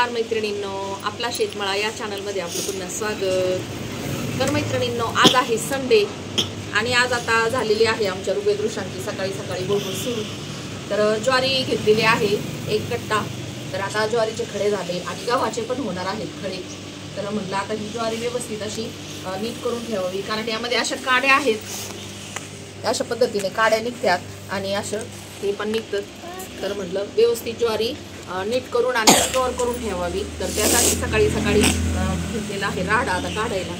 नमस्कार मैत्रिणींनो, आपला शेतमाळा या चॅनलमध्ये आपलं पुन्हा स्वागत। तर मैत्रिणींनो, आज आहे संडे आणि आज आता झालेली आहे आमच्या रुबेदृशांची सकाळी सकाळी बोलबोल सुरू। तर ज्वारी घेतलेली आहे 1 कट्टा। तर आता ज्वारीचे खडे झाले आणि गव्हाचे पण होणार आहेत खडे। तर म्हटलं आता ही ज्वारी व्यवस्थित अशी नीट करून ठेवावी, कारण यामध्ये अशा काड्या आहेत, अशा पद्धतीने काड्या निघतात आणि असं हे पण निघतं। तर म्हटलं व्यवस्थित ज्वारी नीट करून आणि स्टोअर करून ठेवावी। तर त्यासाठी सकाळी सकाळी घेतलेला आहे राडा आता काढायला।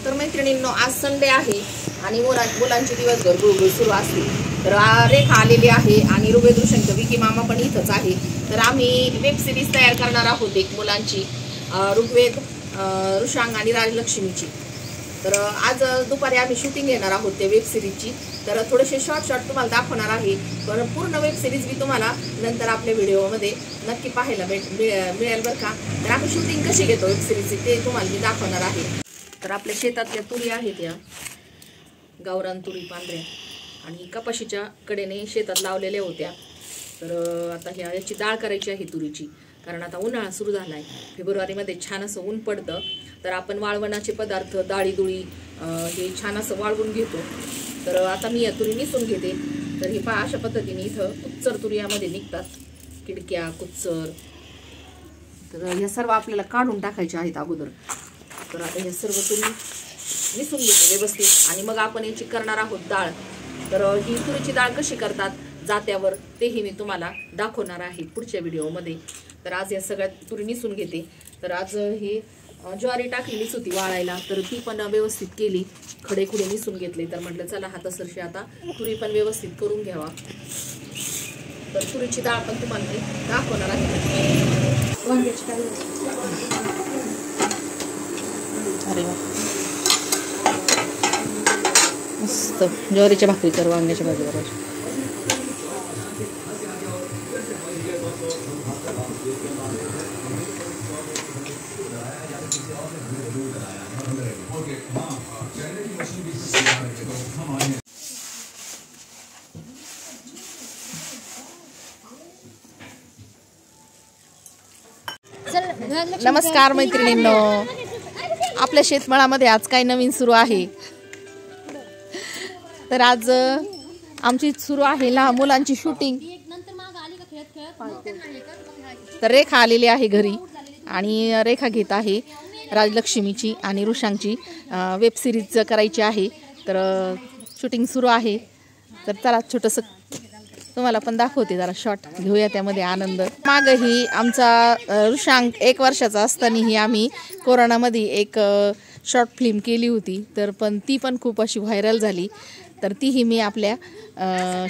तर मैत्रिणींनो, आज संडे आहे आणि मुलांची दिवसभर गुळगुळ सुरू असते। तर रेखा आलेली आहे आणि रुबेदृशांचा विकी मामा पण इथंच आहे। तर आम्ही वेब सिरीज तयार करणार आहोत एक मुलांची, ऋग्वेद, ऋषांग आणि राजलक्ष्मीची। तर आज दुपारी आम्ही शूटिंग घेणार आहोत त्या वेब सिरीजची। तर थोडेसे शॉर्ट तुम्हाला दाखवणार आहे, पण पूर्ण वेब सिरीज मी तुम्हाला नंतर आपल्या व्हिडिओमध्ये नक्की पाहायला मिळेल बरं का। तर आम्ही शूटिंग कशी घेतो वेब सिरीजची ते तुम्हाला मी दाखवणार आहे। तर आपल्या शेतातल्या तुरी आहेत या गावरान तुरी पांढऱ्या, आणि कपाशीच्या कडेने शेतात लावलेल्या होत्या। तर आता याची डाळ करायची आहे तुरीची, कारण आता उन्हाळा सुरू झाला आहे। फेब्रुवारीमध्ये छान असं ऊन पडतं, तर आपण वाळवणाचे पदार्थ डाळी दुळी हे छान असं वाळवून घेतो। तर आता मी या तुरी निसून घेते। तर हे पहा, अशा पद्धतीने इथं कुच्चर तुरी यामध्ये निघतात, किडक्या कुच्चर। तर ह्या सर्व आपल्याला काढून टाकायच्या आहेत अगोदर। तर आता ह्या सर्व तुरी निसून घेते व्यवस्थित आणि मग आपण याची करणार आहोत डाळ। तर ही तुरीची डाळ कशी करतात जात्यावर तेही मी तुम्हाला दाखवणार आहे पुढच्या व्हिडिओमध्ये। तर आज या सगळ्या तुरी निसून घेते। तर आज हे ज्वारी टाकलेलीच होती वाळायला, तर ती पण व्यवस्थित केली, खडे खुडे निसून घेतले। तर म्हटलं चला हातासरशी आता तुरी पण व्यवस्थित करून घ्यावा। तर तुरीची डाळ पण तुम्हाला मी दाखवणार आहे। वांग्याची डाळ, अरे वा मस्त ज्वारीच्या भाकरी कर वांग्याच्या भाजीबरोबर। नमस्कार मैत्रिणींनो, आपल्या शेतमाळामध्ये आज काय नवीन सुरू आहे। तर आज आमची सुरू आहे लहान मुलांची शूटिंग। तर रेखा आलेली आहे घरी आणि रेखा घेत आहे राजलक्ष्मीची आणि ऋषांची वेब सिरीज करायची आहे। तर शूटिंग सुरू आहे। तर चला छोटंसं तुम्हाला पण दाखवते, जरा शॉर्ट घेऊया त्यामध्ये आनंद। मागही आमचा ऋषांग 1 वर्षाचा असतानाही आम्ही कोरोनामध्ये एक शॉर्ट फिल्म केली होती, तर पण ती पण खूप अशी व्हायरल झाली। तर तीही मी आपल्या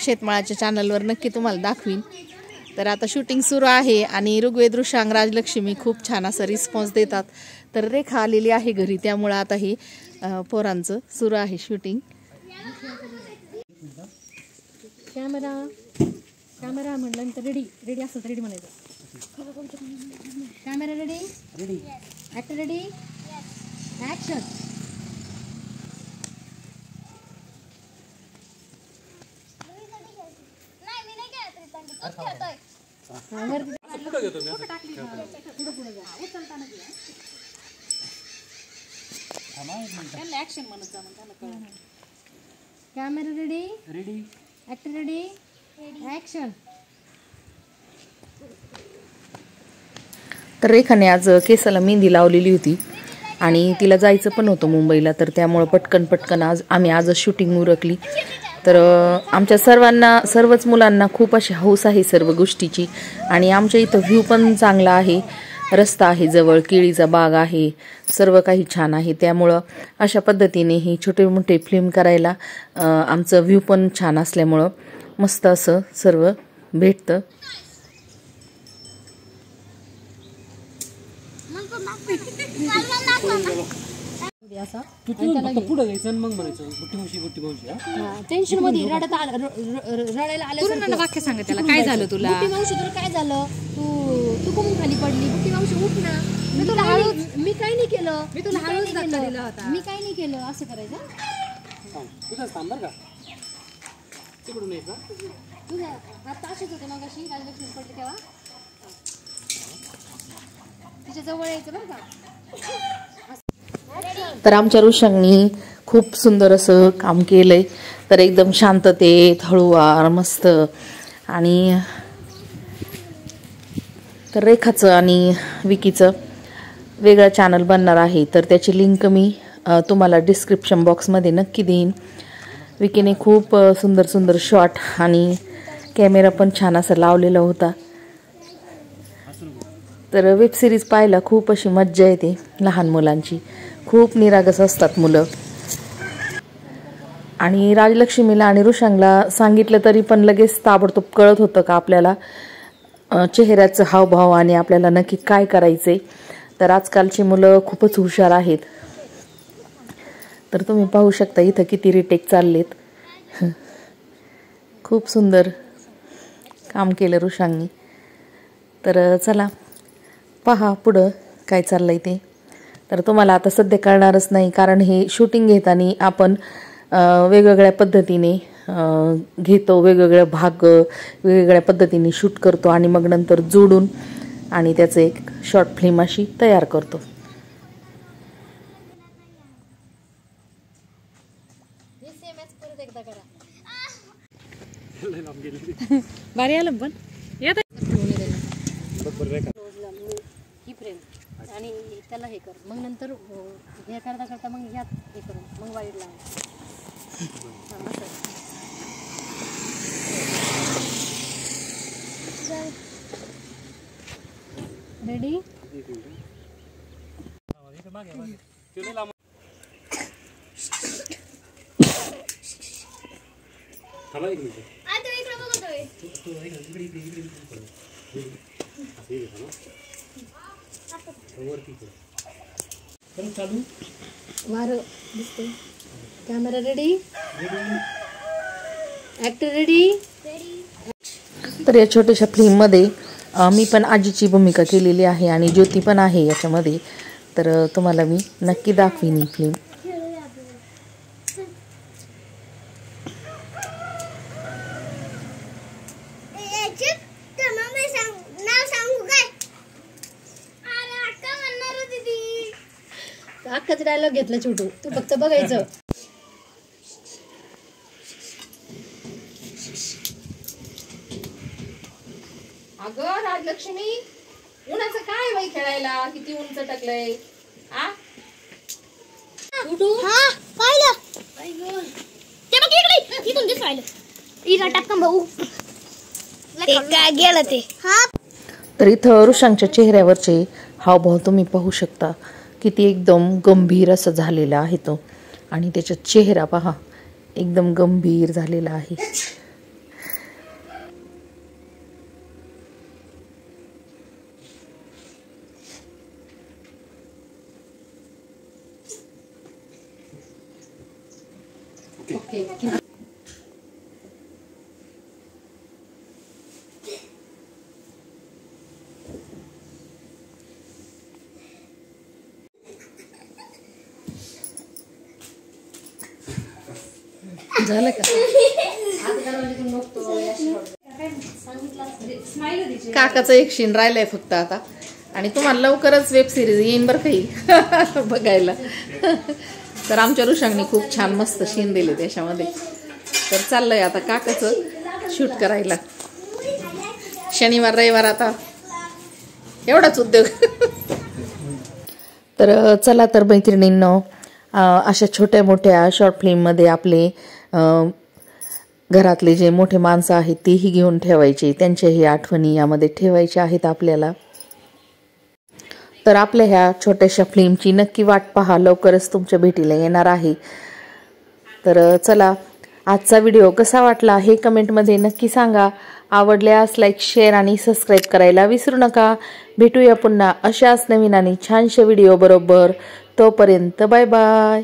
शेतमाळाच्या चॅनलवर नक्की तुम्हाला दाखवीन। तर आता शूटिंग सुरू आहे आणि ऋग्वेद, ऋषांग, राजलक्ष्मी खूप छान असं रिस्पॉन्स देतात। तर रेखा आलेली आहे घरी, त्यामुळं आता ही पोरांचं सुरू आहे शूटिंग। कॅमेरा म्हटल्यानंतर रेडी असतं, रेडी म्हणायचं। Camera ready, actor ready, action. Camera ready, actor ready, action. तर रेखाने आज केसाला मेहंदी लावलेली होती आणि तिला जायचं पण होतं मुंबईला, तर त्यामुळं पटकन आज आम्ही शूटिंग उरकली। तर आमच्या सर्वच मुलांना खूप अशी हौस आहे सर्व गोष्टीची, आणि आमच्या इथं व्ह्यू पण चांगला आहे, रस्ता आहे जवळ, केळीचा बाग आहे, सर्व काही छान आहे। त्यामुळं अशा पद्धतीने ही छोटे मोठे फिल्म करायला आमचं व्ह्यू पण छान असल्यामुळं मस्त असं सर्व भेटतं। पुढे जायचं मग म्हणायचं बुट्टी मावशी टेन्शन मध्ये रडायला आलं वाक्य सांगा त्याला, काय झालं तुला? बुट्टी मावशी तुला काय झालं? तू कमून खाली पडली? बुट्टी मावशी उठ ना, मी तुला मी काय नाही केलं, मी तुला हळूच धक्का दिला होता, मी काय नाही केलं, असं करायचं। तिथंच थांब बरं का. तिकडून यायचं. तुझ्या आता अशीच होते मग अशी राजलक्ष्मी पडली तेव्हा तिच्या जवळ यायचं बरं का. तर आमच्या ऋषांनी खूप सुंदर असं काम केलंय. तर एकदम शांततेत हळूवार मस्त. आणि तर रेखाचं आणि विकीचं वेगळं चॅनल बनणार आहे. तर त्याची लिंक मी तुम्हाला डिस्क्रिप्शन बॉक्समध्ये नक्की देईन. विकीने खूप सुंदर सुंदर शॉट आणि कॅमेरा पण छान असा लावलेला होता. तर वेब सिरीज पाहायला खूप अशी मज्जा येते. लहान मुलांची खूप निरागस असतात मुलं. आणि राजलक्ष्मीला आणि ऋषांगला सांगितलं तरी पण लगेच ताबडतोब कळत होतं का आपल्याला चेहऱ्याचं हावभाव आणि आपल्याला नक्की काय करायचे. तर आजकालची मुलं खूपच हुशार आहेत. तर तुम्ही पाहू शकता इथं किती रिटेक चाललेत. खूप सुंदर काम केलं ऋषांनी. तर चला पहा पुढं काय चाललंय ते. तर तुम्हाला आता सध्या कळणारच नाही कारण हे शूटिंग घेताना आपण वेगवेगळ्या पद्धतीने घेतो. वेगवेगळे भाग वेगवेगळ्या पद्धतीने शूट करतो आणि मग नंतर जोडून आणि त्याचं एक शॉर्ट फिल्म अशी तयार करतो. भारी आलं पण ही फ्रेम आणि त्याला हे कर. मग नंतर हे करता करता मग ह्यात हे करून मग वाईट लाव. रेडी. वारं दिसते. Camera ready. Actor ready. तर या छोट्याशा फिल्ममध्ये मी पण आजीची भूमिका केलेली आहे आणि ज्योती पण आहे याच्यामध्ये. तर तुम्हाला मी नक्की दाखवीन ही फिल्म. अख्खाच डायलॉग घेतला छोटू. तू फक्त बघायचं. अगं राजलक्ष्मी उन्हाचं काय बाई खेळायला. किती उंच टाकलंय. छोटू हा पाहिलं. ते बघ इकडे इथून दिस पाहिलं. इरा टाकम भाऊ ते काय गेलं ते. हा तर इथं ऋषांच्या चेहऱ्यावरचे हावभाव तुम्ही पाहू शकता. किती एकदम गंभीर असं झालेला आहे तो. आणि त्याचा चेहरा पहा एकदम गंभीर झालेला आहे. झालं का. काकाचं एक शीन राहिलंय फक्त आता. आणि तुम्हाला लवकरच वेब सिरीज येईन बरं काही बघायला. तर आमच्या ऋषांनी खूप छान मस्त शीन दिले त्याच्यामध्ये. तर चाललंय आता काकाचं शूट करायला. शनिवार रविवार आता एवढाच उद्योग. तर चला तर मैत्रिणींनो अशा छोट्या मोठ्या शॉर्ट फिल्ममध्ये आपले घरातले जे मोठे माणसं आहेत तेही घेऊन ठेवायचे. त्यांच्याही आठवणी यामध्ये ठेवायच्या आहेत आपल्याला. तर आपल्या ह्या छोट्याशा फिल्मची नक्की वाट पहा. लवकरच तुमच्या भेटीला येणार आहे. तर चला आजचा व्हिडिओ कसा वाटला हे कमेंटमध्ये नक्की सांगा. आवडल्यास लाईक शेअर आणि सबस्क्राईब करायला विसरू नका. भेटूया पुन्हा अशाच नवीन आणि छानशा व्हिडिओ बरोबर. तोपर्यंत बाय बाय.